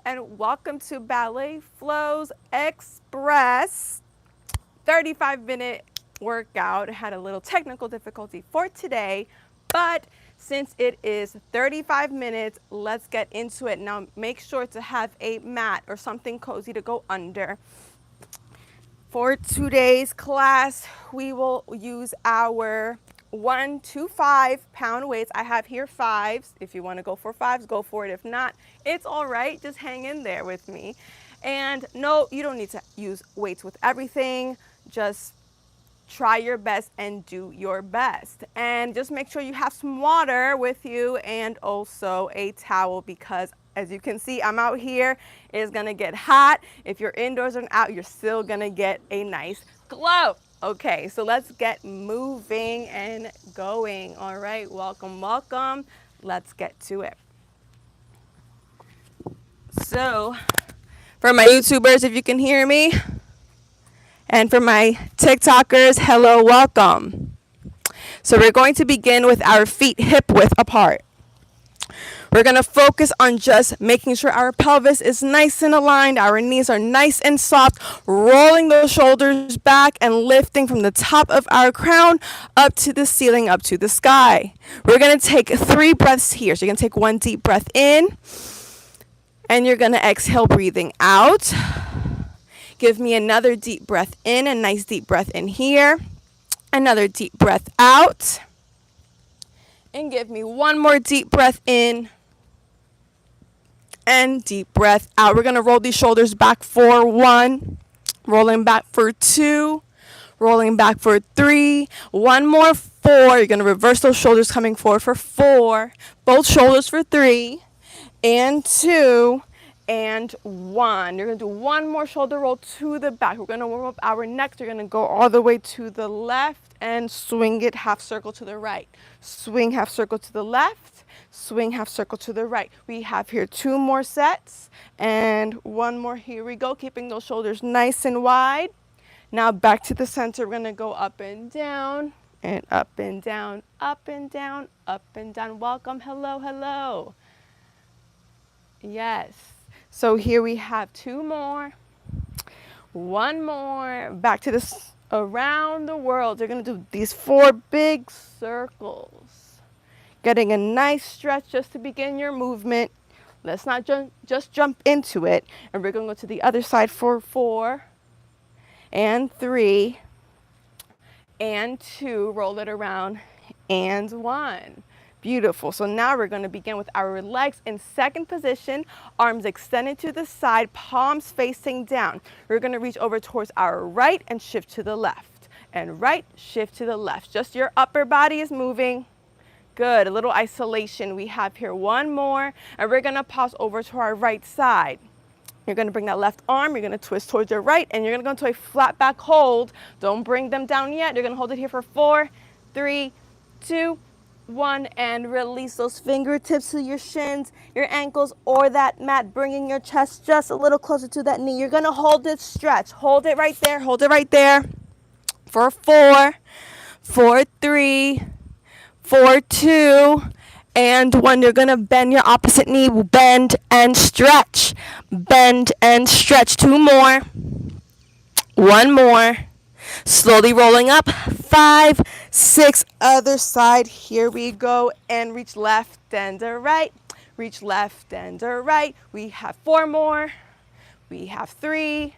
and welcome to Ballet Flows Express 35-minute workout. I had a little technical difficulty for today, but since it is 35 minutes, let's get into it. Now make sure to have a mat or something cozy to go under. For today's class, we will use our 1 to 5 pound weights. I have here 5s. If you want to go for 5s, go for it. If not, it's all right. Just hang in there with me. And no, you don't need to use weights with everything. Just try your best and do your best. And just make sure you have some water with you and also a towel, because as you can see, I'm out here. It's gonna get hot. If you're indoors and out, you're still gonna get a nice glow. Okay, so let's get moving and going. All right, welcome, welcome. Let's get to it. So, for my YouTubers, if you can hear me, and for my TikTokers, hello, welcome. So we're going to begin with our feet hip width apart. We're going to focus on just making sure our pelvis is nice and aligned, our knees are nice and soft, rolling those shoulders back and lifting from the top of our crown up to the ceiling, up to the sky. We're going to take 3 breaths here. So you're going to take 1 deep breath in, and you're going to exhale, breathing out. Give me another deep breath in, a nice deep breath in here. Another deep breath out. And give me 1 more deep breath in. And deep breath out. We're going to roll these shoulders back for 1. Rolling back for 2. Rolling back for 3. 1 more, 4. You're going to reverse those shoulders coming forward for 4. Both shoulders for 3. And 2. And 1. You're going to do 1 more shoulder roll to the back. We're going to warm up our necks. You're going to go all the way to the left and swing it half circle to the right. Swing half circle to the left. Swing half circle to the right. We have here 2 more sets and 1 more. Here we go, keeping those shoulders nice and wide. Now back to the center. We're going to go up and down and up and down, up and down, up and down. Welcome, hello, hello. Yes. So here we have 2 more, 1 more, back to this around the world. You're going to do these 4 big circles. Getting a nice stretch just to begin your movement. Let's not just jump into it. And we're going to go to the other side for 4 and 3 and 2. Roll it around and 1. Beautiful. So now we're going to begin with our legs in second position, arms extended to the side, palms facing down. We're going to reach over towards our right and shift to the left. And right, shift to the left. Just your upper body is moving. Good. A little isolation. We have here 1 more, and we're going to pause over to our right side. You're going to bring that left arm, you're going to twist towards your right, and you're going to go into a flat back hold. Don't bring them down yet. You're going to hold it here for 4, 3, 2, 1, and release those fingertips to your shins, your ankles, or that mat, bringing your chest just a little closer to that knee. You're going to hold it, stretch. Hold it right there. Hold it right there for 4, 4, 3, 4, 2, and 1. You're going to bend your opposite knee. Bend and stretch. Bend and stretch. 2 more. 1 more. Slowly rolling up. 5, 6. Other side. Here we go. And reach left and right. Reach left and right. We have 4 more. We have 3.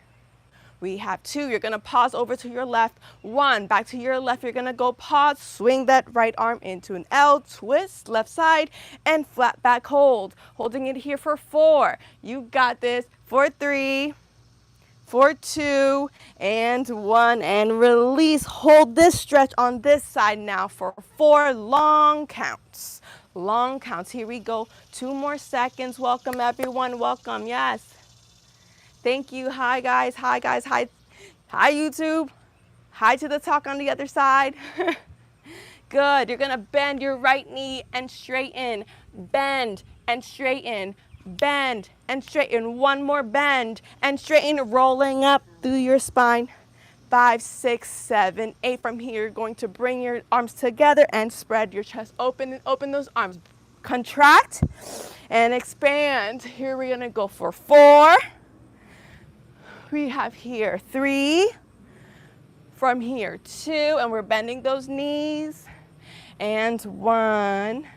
We have 2. You're going to pause over to your left. 1. Back to your left. You're going to go pause. Swing that right arm into an L. Twist left side and flat back hold. Holding it here for 4. You got this. For 3, for 2, and 1. And release. Hold this stretch on this side now for 4 long counts. Long counts. Here we go. 2 more seconds. Welcome, everyone. Welcome. Yes. Thank you. Hi, guys. Hi, guys. Hi. Hi, YouTube. Hi to the talk on the other side. Good. You're going to bend your right knee and straighten. Bend and straighten. Bend and straighten. 1 more bend and straighten. Rolling up through your spine. 5, 6, 7, 8. From here, you're going to bring your arms together and spread your chest open and open those arms. Contract and expand. Here we're gonna go for 4. We have here 3. From here 2, and we're bending those knees. And 1.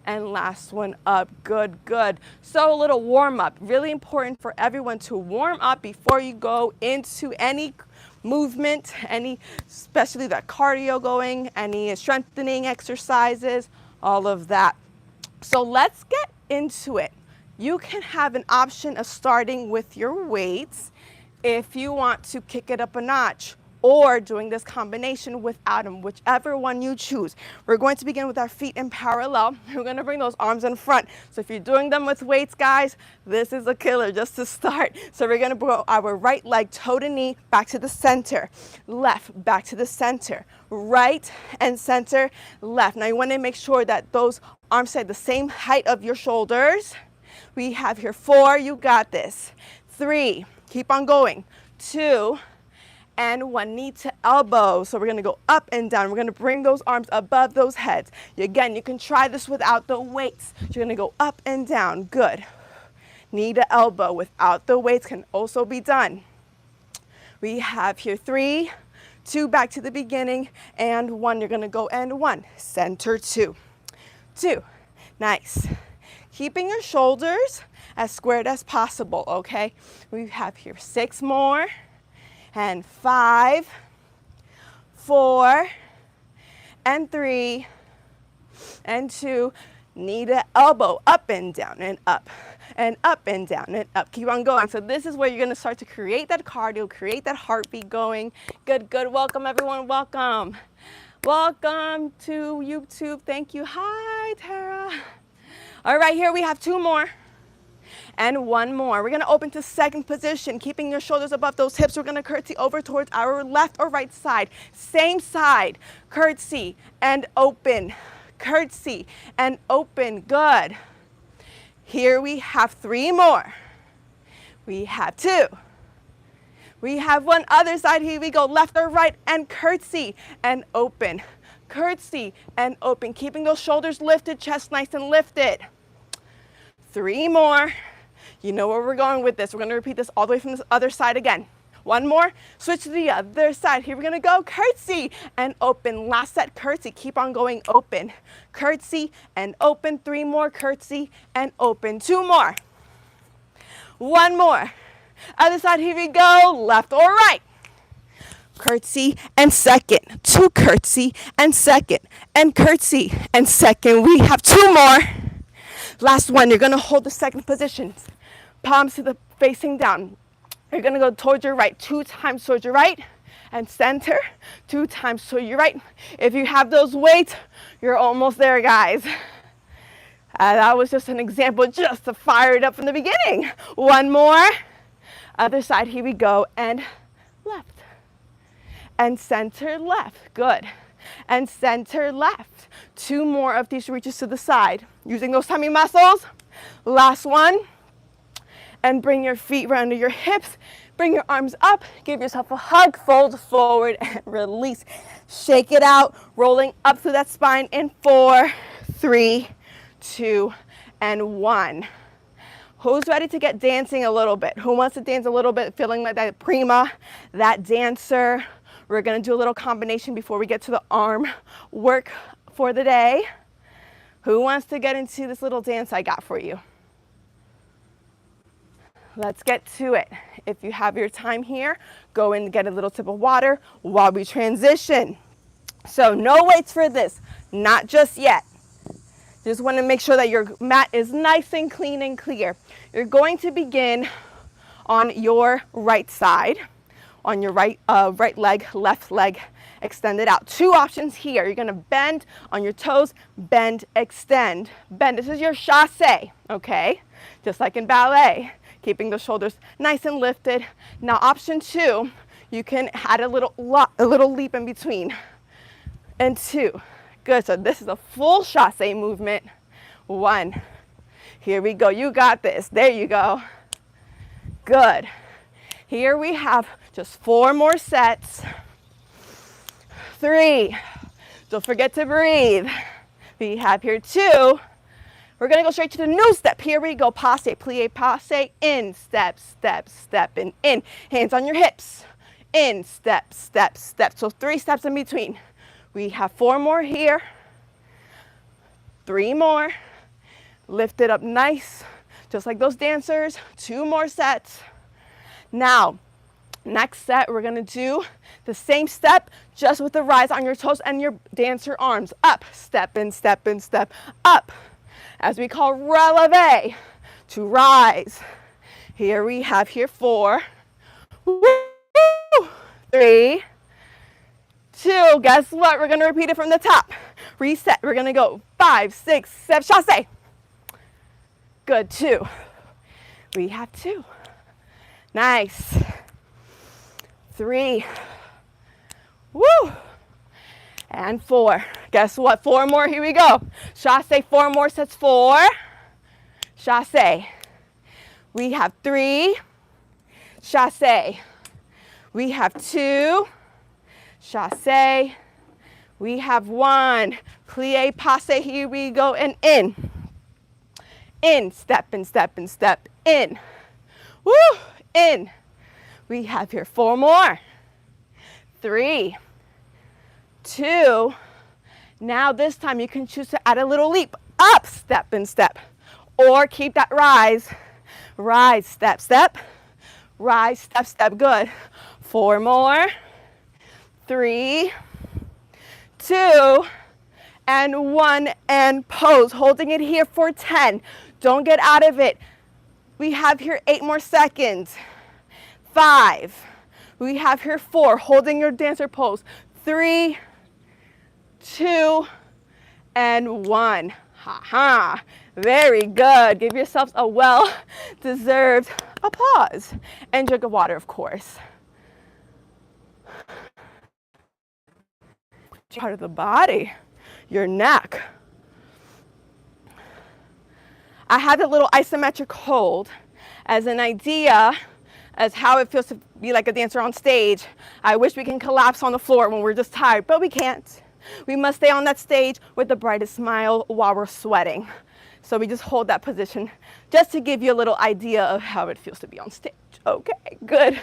And last one up. Good, good. So a little warm up. Really important for everyone to warm up before you go into any movement, especially that cardio going, any strengthening exercises, all of that. So let's get into it. You can have an option of starting with your weights if you want to kick it up a notch, or doing this combination without them, whichever one you choose. We're going to begin with our feet in parallel. We're going to bring those arms in front. So if you're doing them with weights, guys, this is a killer just to start. So we're going to go our right leg toe to knee, back to the center, left, back to the center, right and center, left. Now you want to make sure that those arms stay the same height of your shoulders. We have here 4, you got this. 3, keep on going. 2, and 1, knee to elbow. So we're gonna go up and down. We're gonna bring those arms above those heads. Again, you can try this without the weights. You're gonna go up and down, good. Knee to elbow without the weights can also be done. We have here 3, 2, back to the beginning, and 1, you're gonna go and 1, center 2, 2, nice. Keeping your shoulders as squared as possible, okay? We have here 6 more, and 5, 4, and 3, and 2, knee to elbow, up and down, and up and down and up. Keep on going. So this is where you're gonna start to create that cardio, create that heartbeat going. Good, good. Welcome, everyone. Welcome. Welcome to YouTube. Thank you. Hi, Tara. All right, here we have 2 more. And 1 more. We're gonna open to second position, keeping your shoulders above those hips. We're gonna curtsy over towards our left or right side. Same side, curtsy and open, curtsy and open, good. Here we have 3 more. We have 2. We have 1 other side, here we go, left or right, and curtsy and open, curtsy and open, keeping those shoulders lifted, chest nice and lifted. 3 more. You know where we're going with this. We're going to repeat this all the way from this other side again. 1 more. Switch to the other side. Here we're going to go curtsy and open. Last set, curtsy. Keep on going, open. Curtsy and open. 3 more, curtsy and open. 2 more. 1 more. Other side, here we go. Left or right. Curtsy and second. 2 curtsy and second. And curtsy and second. We have 2 more. Last one, you're gonna hold the second position. Palms to the facing down. You're gonna go towards your right, 2 times towards your right, and center, 2 times to your right. If you have those weights, you're almost there, guys. That was just an example just to fire it up from the beginning. 1 more. Other side, here we go, and left. And center left, good. And center left. 2 more of these reaches to the side. Using those tummy muscles. Last one. And bring your feet right under your hips. Bring your arms up. Give yourself a hug. Fold forward and release. Shake it out. Rolling up through that spine in 4, 3, 2, and 1. Who's ready to get dancing a little bit? Who wants to dance a little bit, feeling like that prima, that dancer? We're gonna do a little combination before we get to the arm work for the day. Who wants to get into this little dance I got for you? Let's get to it. If you have your time here, go and get a little sip of water while we transition. So no weights for this, not just yet. Just want to make sure that your mat is nice and clean and clear. You're going to begin on your right side, on your right leg, left leg extended out. 2 options here. You're going to bend on your toes, bend, extend, bend. This is your chassé, okay? Just like in ballet, keeping the shoulders nice and lifted. Now option 2, you can add a little leap in between. And 2. Good, so this is a full chassé movement. 1. Here we go, you got this. There you go. Good. Here we have just 4 more sets. 3. Don't forget to breathe. We have here 2. We're gonna go straight to the new step. Here we go, passe, plie, passe, in, step, step, step, and in. Hands on your hips, in, step, step, step. So 3 steps in between. We have 4 more here, 3 more. Lift it up nice, just like those dancers. 2 more sets. Now, next set, we're gonna do the same step, just with the rise on your toes and your dancer arms. Up, step and step and step, up. As we call releve, to rise. Here we have 4, 3, 2, guess what? We're gonna repeat it from the top. Reset, we're gonna go 5, 6, 7, chasse. Good, 2. We have 2. Nice. 3. Woo. And 4. Guess what? 4 more. Here we go. Chasse, 4 more sets. 4. Chasse. We have 3. Chasse. We have 2. Chasse. We have 1. Plie, passe. Here we go. And in. In. Step and step and step. In. Woo. In. We have here 4 more. 3. 2. Now this time you can choose to add a little leap. Up, step and step. Or keep that rise. Rise, step, step. Rise, step, step. Good. 4 more. 3, 2, and 1, and pose. Holding it here for 10. Don't get out of it. We have here 8 more seconds. 5. We have here 4. Holding your dancer pose. 3, 2, and 1. Ha ha. Very good. Give yourselves a well-deserved applause. And drink of water, of course. Part of the body, your neck. I had a little isometric hold as an idea as how it feels to be like a dancer on stage. I wish we can collapse on the floor when we're just tired, but we can't. We must stay on that stage with the brightest smile while we're sweating. So we just hold that position just to give you a little idea of how it feels to be on stage. Okay, good.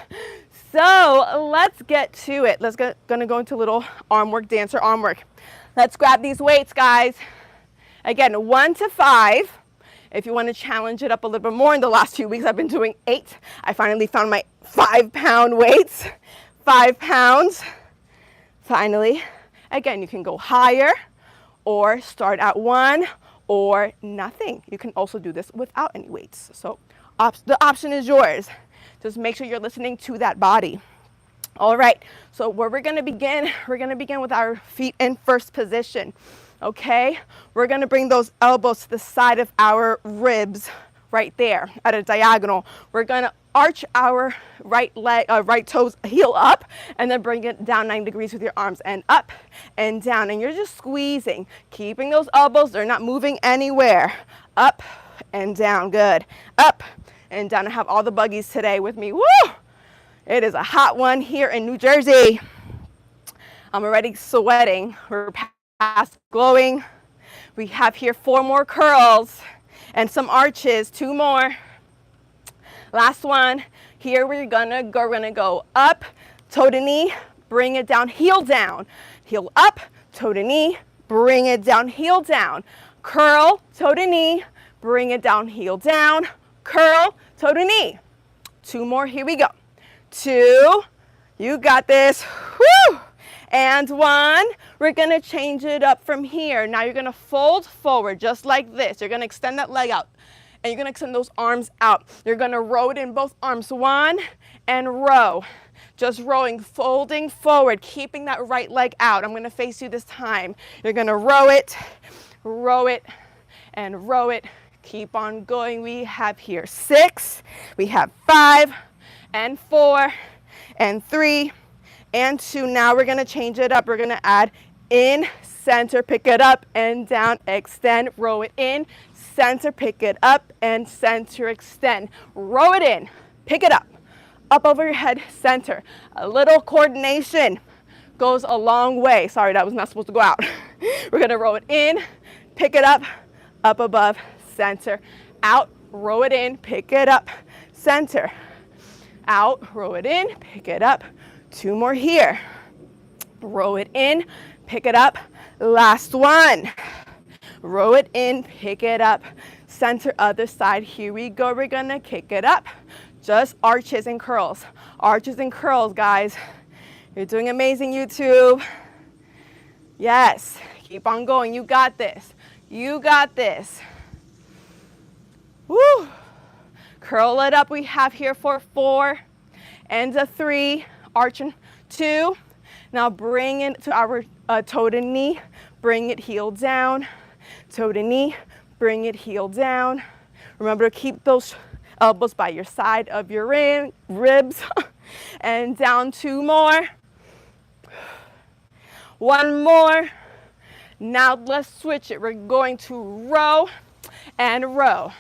So let's get to it. Gonna go into a little arm work, dancer arm work. Let's grab these weights, guys. Again, 1 to 5. If you want to challenge it up a little bit more, in the last few weeks I've been doing 8. I finally found my 5-pound weights. 5 pounds. Finally. Again, you can go higher or start at 1 or nothing. You can also do this without any weights. So the option is yours. Just make sure you're listening to that body. All right, so where we're gonna begin with our feet in first position, okay? We're gonna bring those elbows to the side of our ribs right there at a diagonal. We're gonna arch our right toes heel up and then bring it down 90 degrees with your arms and up and down. And you're just squeezing, keeping those elbows, they're not moving anywhere. Up and down, good. Up and down. I have all the buggies today with me. Woo! It is a hot one here in New Jersey. I'm already sweating. We're past glowing. We have here 4 more curls and some arches, 2 more. Last one. Here we're gonna go up, toe to knee, bring it down, heel up, toe to knee, bring it down, heel down. Curl, toe to knee, bring it down, heel down, curl, toe to knee. 2 more, here we go. 2, you got this, woo! And 1, we're gonna change it up from here. Now you're gonna fold forward just like this. You're gonna extend that leg out and you're gonna extend those arms out. You're gonna row it in both arms, 1 and row. Just rowing, folding forward, keeping that right leg out. I'm gonna face you this time. You're gonna row it, and row it. Keep on going. We have here 6, we have 5, and 4, and 3, and 2. Now we're gonna change it up. We're gonna add in, center, pick it up, and down, extend, row it in, center, pick it up, and center, extend. Row it in, pick it up over your head, center. A little coordination goes a long way. Sorry, that was not supposed to go out. We're gonna row it in, pick it up above, center, out, row it in, pick it up, center, out, row it in, pick it up. 2 more here. Row it in, pick it up. Last one. Row it in, pick it up. Center, other side. Here we go. We're gonna kick it up. Just arches and curls. Arches and curls, guys. You're doing amazing, YouTube. Yes. Keep on going. You got this. You got this. Woo. Curl it up. We have here for 4 and a 3. Arch and 2. Now bring it to our toe to knee. Bring it heel down. Toe to knee. Bring it heel down. Remember to keep those elbows by your side of your ribs. And down 2 more. 1 more. Now let's switch it. We're going to row and row.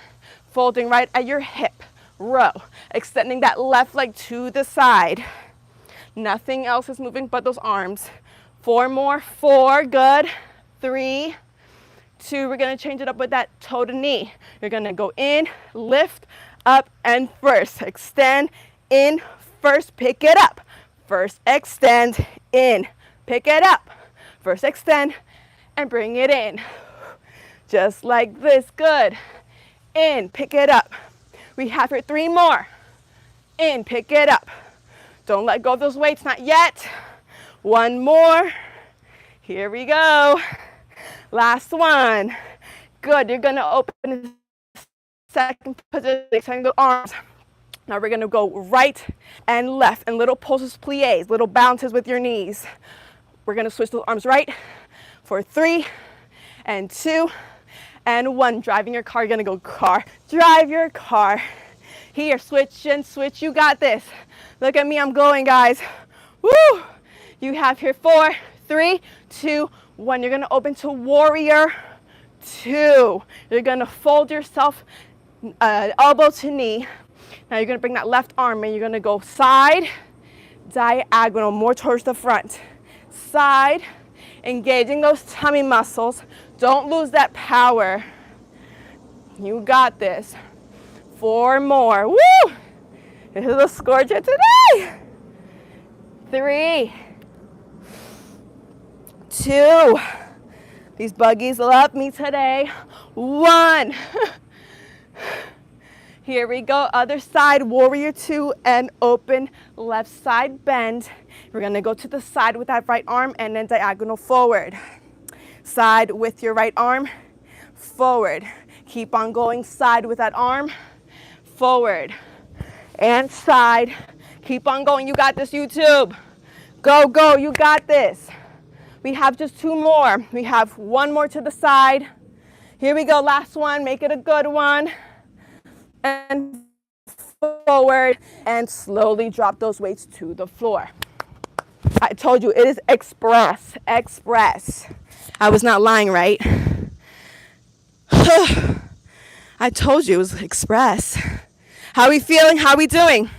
Folding right at your hip. Row. Extending that left leg to the side. Nothing else is moving but those arms. 4 more. 4. Good. 3, 2. We're going to change it up with that toe to knee. You're going to go in, lift, up, and first. Extend, in, first. Pick it up. First extend, in. Pick it up. First extend, and bring it in. Just like this. Good. In. Pick it up. We have here 3 more. In. Pick it up. Don't let go of those weights, not yet. 1 more. Here we go. Last one. Good. You're going to open second position, extend the arms. Now we're going to go right and left and little pulses pliés, little bounces with your knees. We're going to switch those arms right for 3 and 2 and 1. Driving your car. You're going to go car. Drive your car. Here, switch and switch. You got this. Look at me, I'm going, guys. Woo! You have here 4, 3, 2, 1. You're gonna open to warrior 2. You're gonna fold yourself elbow to knee. Now you're gonna bring that left arm and you're gonna go side, diagonal, more towards the front. Side, engaging those tummy muscles. Don't lose that power. You got this. 4 more. Woo! This is a scorcher today. 3, 2. These buggies love me today. 1. Here we go. Other side, warrior 2, and open left side bend. We're going to go to the side with that right arm and then diagonal forward. Side with your right arm, forward. Keep on going side with that arm, forward. And side. Keep on going. You got this, YouTube. Go, go. You got this. We have just 2 more. We have 1 more to the side. Here we go. Last one. Make it a good one. And forward. And slowly drop those weights to the floor. I told you, it is express. Express. I was not lying, right? I told you it was express. How are we feeling? How are we doing?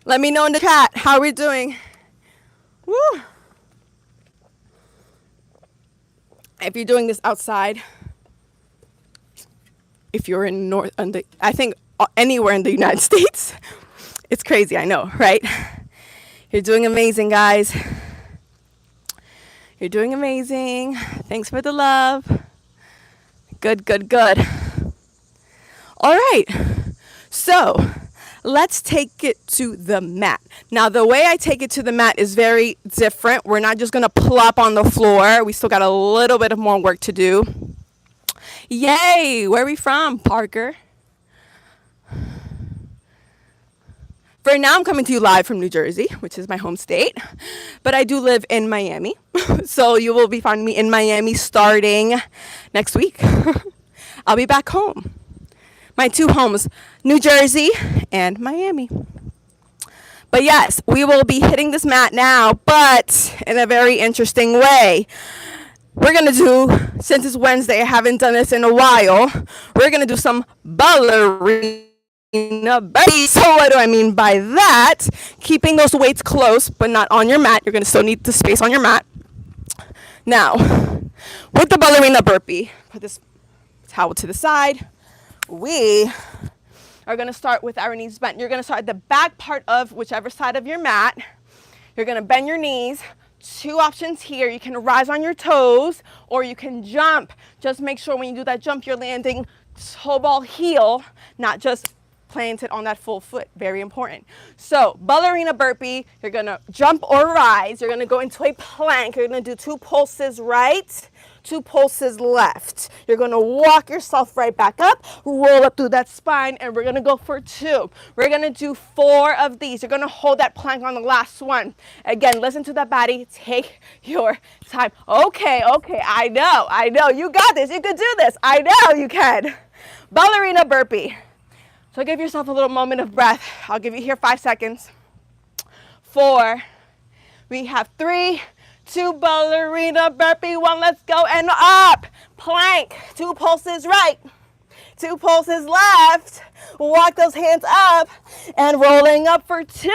Let me know in the chat. How are we doing? Woo. If you're doing this outside, if you're in I think anywhere in the United States, it's crazy, I know, right? You're doing amazing, guys. You're doing amazing. Thanks for the love. Good, good, good. All right, so let's take it to the mat. Now, the way I take it to the mat is very different. We're not just gonna plop on the floor. We still got a little bit of more work to do. Yay, where are we from, Parker? For now, I'm coming to you live from New Jersey, which is my home state, but I do live in Miami. So you will be finding me in Miami starting next week. I'll be back home. My 2 homes, New Jersey and Miami. But yes, we will be hitting this mat now, but in a very interesting way. We're going to do, since it's Wednesday, I haven't done this in a while, we're going to do some ballerina burpees. So what do I mean by that? Keeping those weights close, but not on your mat. You're going to still need the space on your mat. Now, with the ballerina burpee. Put this towel to the side. We are going to start with our knees bent. You're going to start at the back part of whichever side of your mat. You're going to bend your knees. Two options here. You can rise on your toes or you can jump. Just make sure when you do that jump, you're landing toe ball heel, not just planted on that full foot. Very important. So ballerina burpee, you're going to jump or rise. You're going to go into a plank. You're going to do 2 pulses right, 2 pulses left. You're going to walk yourself right back up, roll up through that spine, and we're going to go for 2. We're going to do 4 of these. You're going to hold that plank on the last one. Again, listen to that body. Take your time. Okay, I know. You got this. You can do this. I know you can. Ballerina burpee. So give yourself a little moment of breath. I'll give you here 5 seconds. 4. We have 3, 2, ballerina burpee, 1, let's go, and up. Plank, 2 pulses right, 2 pulses left. Walk those hands up and rolling up for 2.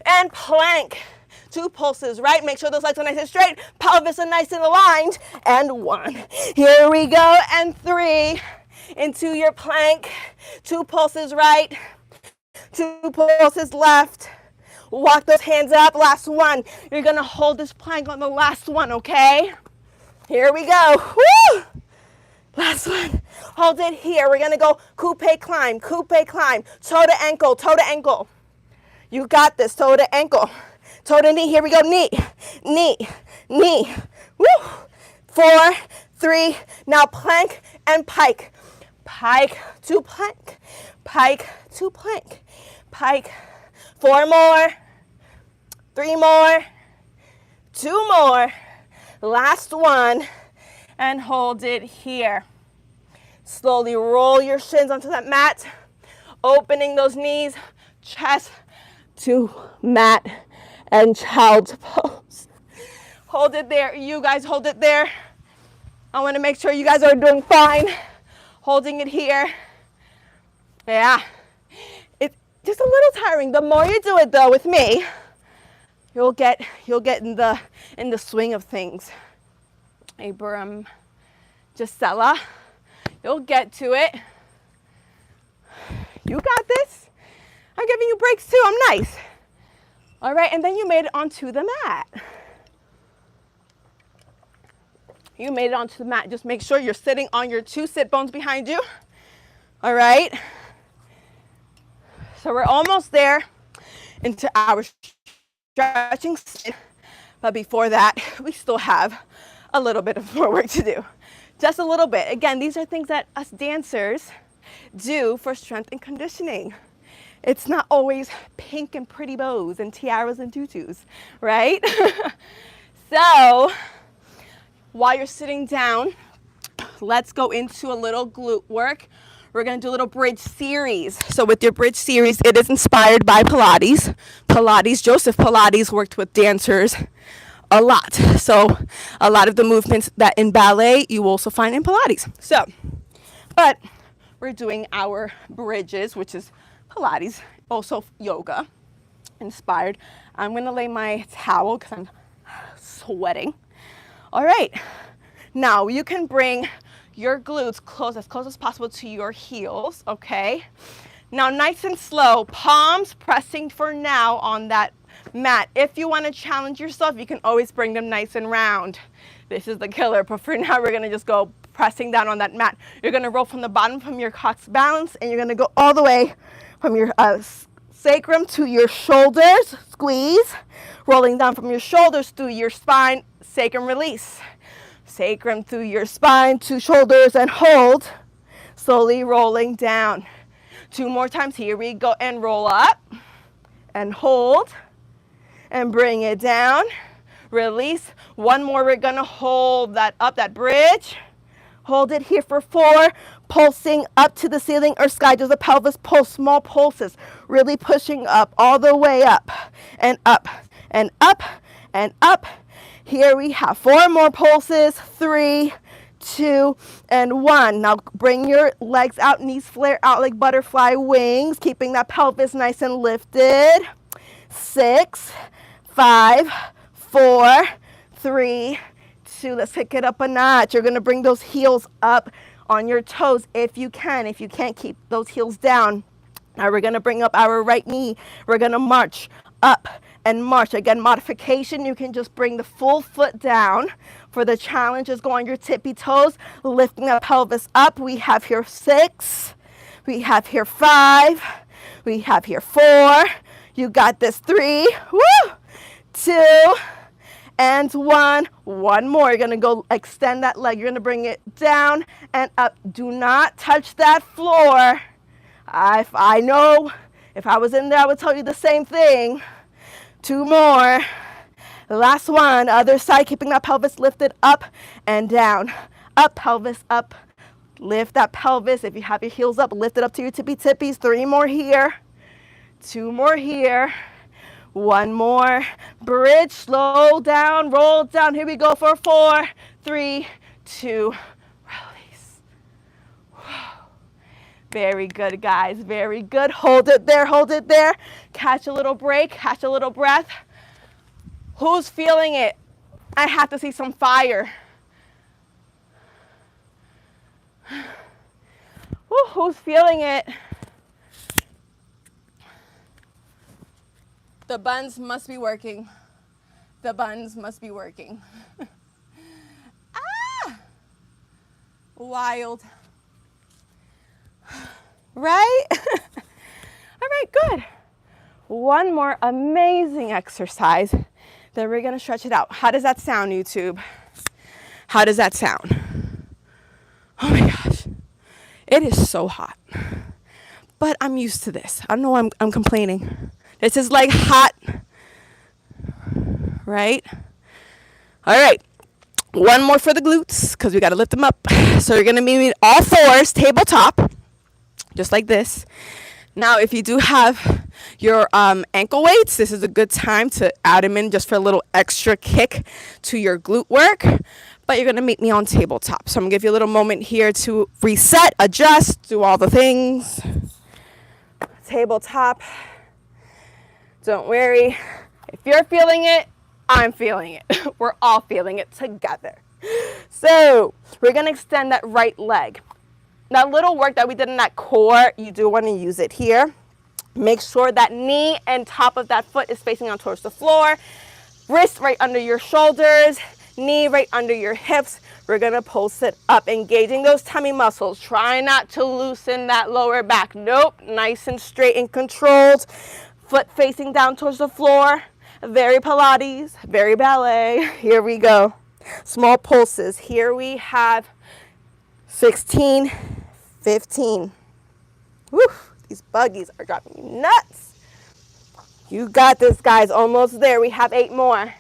And plank, 2 pulses right. Make sure those legs are nice and straight. Pelvis are nice and aligned. And 1. Here we go. And 3. Into your plank, 2 pulses right, 2 pulses left. Walk those hands up. Last one. You're going to hold this plank on the last one, okay? Here we go. Woo! Last one. Hold it here. We're going to go coupe climb, toe to ankle, toe to ankle. You got this, toe to ankle, toe to knee. Here we go, knee, knee, knee. Woo! 4, 3, now plank and pike. Pike to plank, pike to plank, pike. 4 more, 3 more, 2 more. Last one, and hold it here. Slowly roll your shins onto that mat, opening those knees, chest to mat, and child's pose. Hold it there. You guys hold it there. I want to make sure you guys are doing fine. Holding it here. Yeah. It's just a little tiring. The more you do it though with me, you'll get in the swing of things. Abram, Gisela, you'll get to it. You got this. I'm giving you breaks too. I'm nice. All right, and then you made it onto the mat. You made it onto the mat. Just make sure you're sitting on your 2 sit bones behind you. All right. So we're almost there into our stretching sit. But before that, we still have a little bit of more work to do. Just a little bit. Again, these are things that us dancers do for strength and conditioning. It's not always pink and pretty bows and tiaras and tutus, right? So while you're sitting down, let's go into a little glute work. We're going to do a little bridge series. So with your bridge series, it is inspired by Pilates. Joseph Pilates worked with dancers a lot. So a lot of the movements that in ballet, you also find in Pilates. So, but we're doing our bridges, which is Pilates, also yoga inspired. I'm going to lay my towel because I'm sweating. All right, now you can bring your glutes as close as possible to your heels, okay? Now nice and slow, palms pressing for now on that mat. If you want to challenge yourself, you can always bring them nice and round. This is the killer, but for now we're going to just go pressing down on that mat. You're going to roll from the bottom from your cocks balance, and you're going to go all the way from your sacrum to your shoulders, squeeze, rolling down from your shoulders through your spine, sacrum release. Sacrum through your spine to shoulders and hold, slowly rolling down. 2 more times. Here we go, and roll up and hold and bring it down. Release. 1 more. We're going to hold that up, that bridge. Hold it here for 4, pulsing up to the ceiling or sky. Does the pelvis pulse? Small pulses, really pushing up all the way up and up and up and up. Here we have 4 more pulses. 3, 2, and 1. Now bring your legs out, knees flare out like butterfly wings, keeping that pelvis nice and lifted. 6, 5, 4, 3, 2. Let's pick it up a notch. You're going to bring those heels up on your toes if you can. If you can't, keep those heels down. Now we're going to bring up our right knee. We're going to march up and march. Again, modification, you can just bring the full foot down. For the challenge, just go on your tippy toes, lifting the pelvis up. We have here 6. We have here 5. We have here 4. You got this. 3. Woo! 2. And 1. One more. You're going to go extend that leg. You're going to bring it down and up. Do not touch that floor. I know if I was in there, I would tell you the same thing. 2 more. Last one. Other side, keeping that pelvis lifted up and down. Up, pelvis up. Lift that pelvis. If you have your heels up, lift it up to your tippy tippies. 3 more here. 2 more here. 1 more. Bridge, slow down, roll down. Here we go for 4, 3, 2, release. Very good, guys. Very good. Hold it there, hold it there. Catch a little break, catch a little breath. Who's feeling it? I have to see some fire. Woo, who's feeling it? The buns must be working. The buns must be working. Ah! Wild. Right? All right, good. One more amazing exercise. Then we're going to stretch it out. How does that sound, YouTube? How does that sound? Oh my gosh. It is so hot. But I'm used to this. I know I'm complaining. This is like hot, right? All right, one more for the glutes because we got to lift them up. So you're going to be in all fours, tabletop, just like this. Now, if you do have your ankle weights, this is a good time to add them in just for a little extra kick to your glute work. But you're going to meet me on tabletop. So I'm going to give you a little moment here to reset, adjust, do all the things. Tabletop. Don't worry, if you're feeling it, I'm feeling it. We're all feeling it together. So we're gonna extend that right leg. That little work that we did in that core, you do wanna use it here. Make sure that knee and top of that foot is facing on towards the floor. Wrist right under your shoulders, knee right under your hips. We're gonna pulse it up, engaging those tummy muscles. Try not to loosen that lower back. Nope, nice and straight and controlled. Foot facing down towards the floor. Very Pilates, very ballet. Here we go. Small pulses. Here we have 16, 15. Woo, these buggies are driving me nuts. You got this, guys. Almost there. We have 8 more.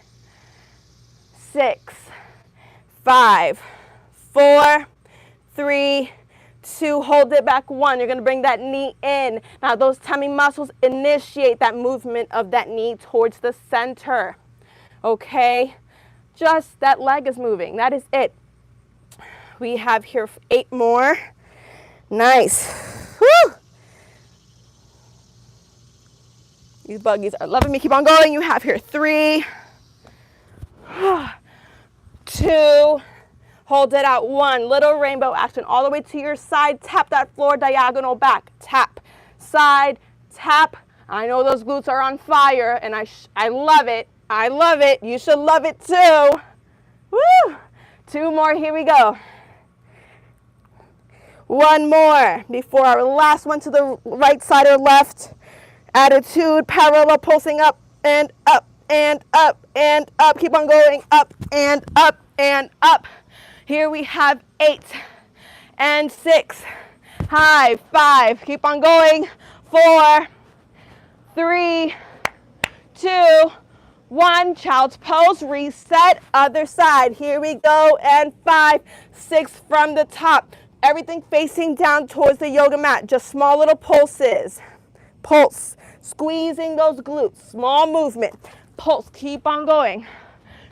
6, 5, 4, 3, 2, hold it back. 1, you're going to bring that knee in. Now those tummy muscles initiate that movement of that knee towards the center. Okay, just that leg is moving. That is it. We have here 8 more. Nice. Woo! These buggies are loving me. Keep on going. You have here 3, 2, hold it out. 1, little rainbow action all the way to your side. Tap that floor, diagonal back. Tap, side, tap. I know those glutes are on fire, and I love it. I love it. You should love it too. Woo! 2 more. Here we go. 1 more before our last one to the right side or left. Attitude, parallel, pulsing up and up and up and up. Keep on going. Up and up and up. Here we have 8 and 6, high, 5, keep on going, 4, 3, 2, 1, child's pose, reset, other side, here we go, and 5, 6 from the top, everything facing down towards the yoga mat, just small little pulses, pulse, squeezing those glutes, small movement, pulse, keep on going,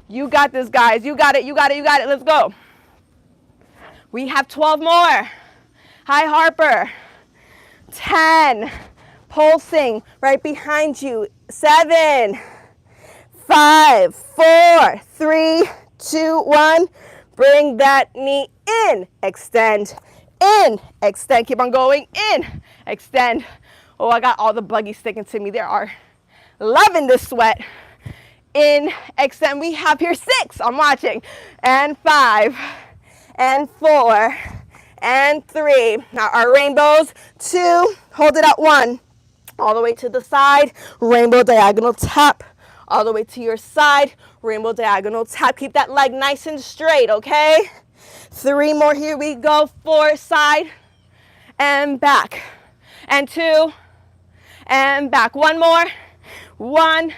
you got this, guys, you got it, you got it, you got it, let's go. We have 12 more. Hi, Harper. 10. Pulsing right behind you. 7, 5, 4, 3, 2, 1. Bring that knee in, extend, keep on going, in, extend. Oh, I got all the buggies sticking to me. They are loving this sweat. In, extend. We have here 6, I'm watching, and 5, and 4, and 3. Now our rainbows, 2, hold it at 1, all the way to the side, rainbow diagonal tap, all the way to your side, rainbow diagonal tap. Keep that leg nice and straight, okay? 3 more, here we go. 4, side, and back, and 2, and back. 1 more, 1,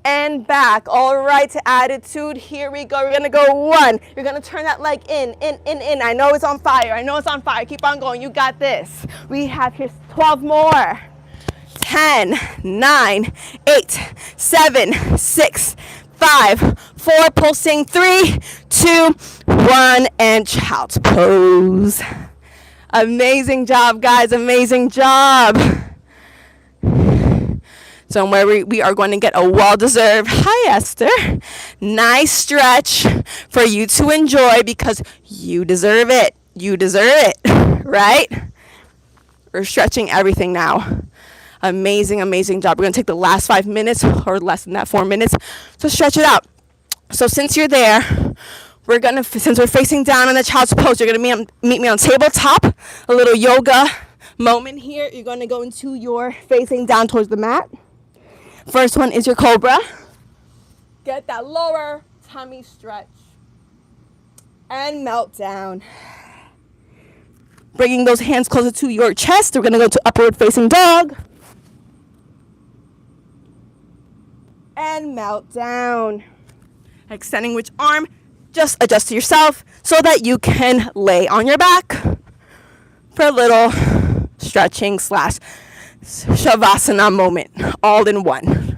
and back. All right, to attitude, here we go. We're gonna go 1. You're gonna turn that leg in. I know it's on fire, keep on going, you got this. We have here 12 more. 10, 9, 8, 7, 6, 5, 4, pulsing, 3, 2, 1, and child's pose. Amazing job, guys, amazing job. So we are going to get a well-deserved, hi Esther, nice stretch for you to enjoy because you deserve it, right? We're stretching everything now. Amazing, amazing job. We're going to take the last 5 minutes or less than that, 4 minutes to stretch it out. So since you're there, since we're facing down in the child's pose, you're going to meet me on tabletop, a little yoga moment here. You're going to go into your facing down towards the mat. First one is your cobra. Get that lower tummy stretch and melt down. Bringing those hands closer to your chest. We're going to go to upward facing dog. And melt down. Extending which arm? Just adjust to yourself so that you can lay on your back for a little stretching / shavasana moment, all in one.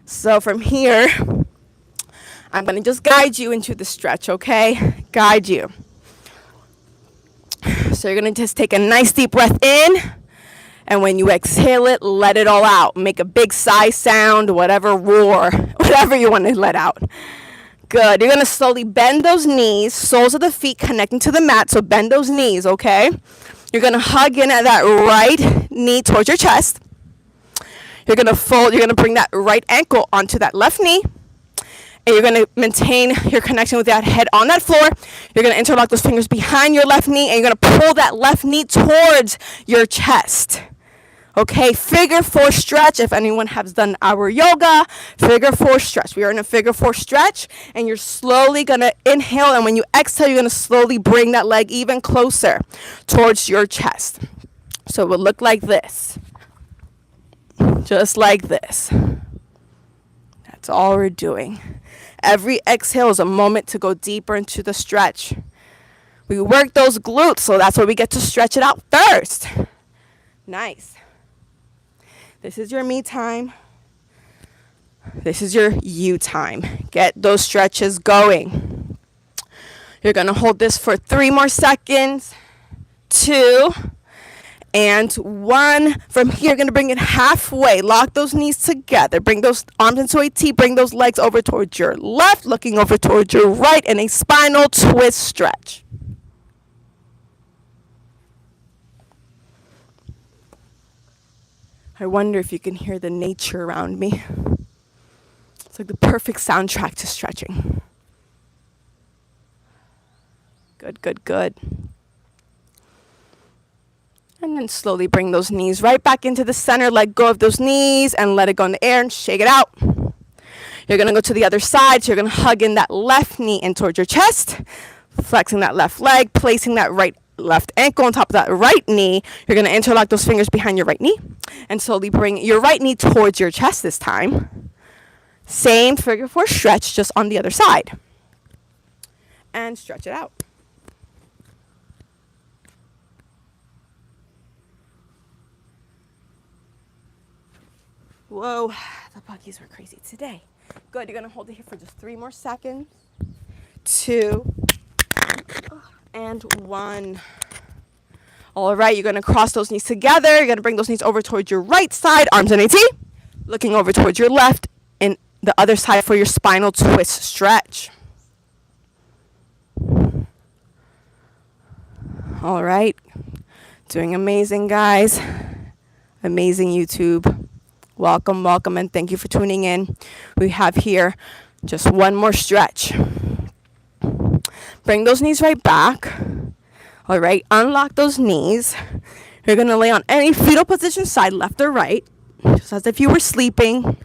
So from here, I'm going to just guide you into the stretch, okay? Guide you. So you're going to just take a nice deep breath in, and when you exhale it, let it all out. Make a big sigh sound, whatever, roar, whatever you want to let out. Good. You're going to slowly bend those knees, soles of the feet connecting to the mat, so bend those knees, okay? You're going to hug in at that right knee towards your chest. You're going to fold, you're going to bring that right ankle onto that left knee. And you're going to maintain your connection with that head on that floor. You're going to interlock those fingers behind your left knee, and you're going to pull that left knee towards your chest. Okay, figure 4 stretch. If anyone has done our yoga, figure 4 stretch. We are in a figure 4 stretch, and you're slowly going to inhale, and when you exhale, you're going to slowly bring that leg even closer towards your chest. So it will look like this. Just like this. That's all we're doing. Every exhale is a moment to go deeper into the stretch. We work those glutes, so that's where we get to stretch it out first. Nice. This is your me time. This is your you time. Get those stretches going. You're going to hold this for 3 more seconds. 2 and 1. From here, you're going to bring it halfway. Lock those knees together. Bring those arms into a T. Bring those legs over towards your left, looking over towards your right in a spinal twist stretch. I wonder if you can hear the nature around me. It's like the perfect soundtrack to stretching. Good, good, good. And then slowly bring those knees right back into the center. Let go of those knees and let it go in the air and shake it out. You're going to go to the other side. So you're going to hug in that left knee in towards your chest. Flexing that left leg. Placing that left ankle on top of that right knee. You're going to interlock those fingers behind your right knee. And slowly bring your right knee towards your chest this time. Same figure 4 stretch, just on the other side. And stretch it out. Whoa, the buggies were crazy today. Good, you're going to hold it here for just 3 more seconds. 2 and 1. All right, you're going to cross those knees together. You're going to bring those knees over towards your right side, arms in a T. Looking over towards your left and the other side for your spinal twist stretch. All right. Doing amazing, guys. Amazing, YouTube. Welcome, welcome, and thank you for tuning in. We have here just one more stretch. Bring those knees right back. All right, unlock those knees. You're going to lay on any fetal position, side left or right, just as if you were sleeping.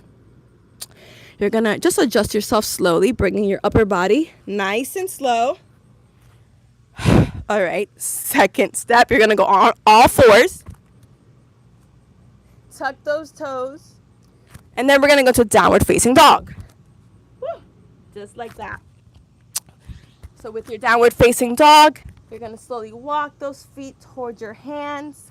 You're going to just adjust yourself slowly, bringing your upper body nice and slow. All right, second step, you're going to go on all fours. Tuck those toes. And then we're going to go to downward facing dog. Woo. Just like that. So with your downward facing dog, you're going to slowly walk those feet towards your hands.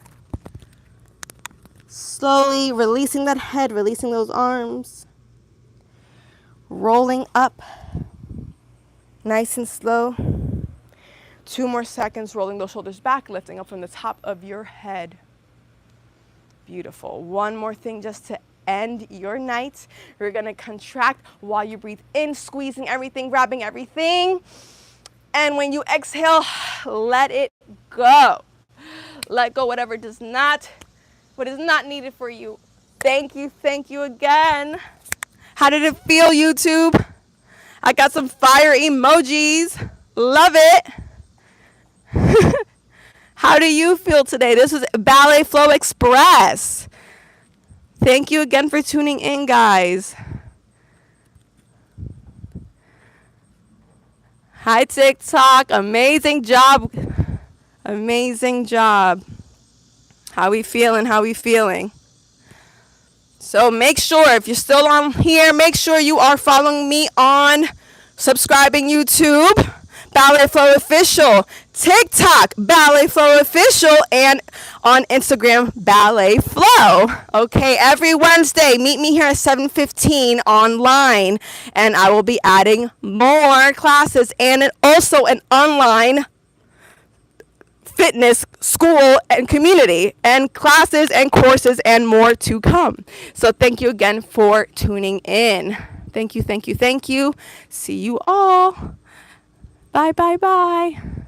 Slowly releasing that head, releasing those arms. Rolling up. Nice and slow. 2 more seconds, rolling those shoulders back, lifting up from the top of your head. Beautiful. One more thing just to end your night. You're going to contract while you breathe in, squeezing everything, grabbing everything. And when you exhale, let it go. Let go what is not needed for you. Thank you again. How did it feel, YouTube? I got some fire emojis. Love it. How do you feel today? This is Ballet Flow Express. Thank you again for tuning in, guys. Hi, TikTok. Amazing job. Amazing job. How we feeling? So make sure, if you're still on here, make sure you are following me on subscribing YouTube, Ballet Flow Official, TikTok, Ballet Flow Official, and on Instagram, Ballet Flow. Okay, every Wednesday, meet me here at 7:15 online, and I will be adding more classes and also an online fitness school and community and classes and courses and more to come. So thank you again for tuning in. Thank you. See you all. Bye.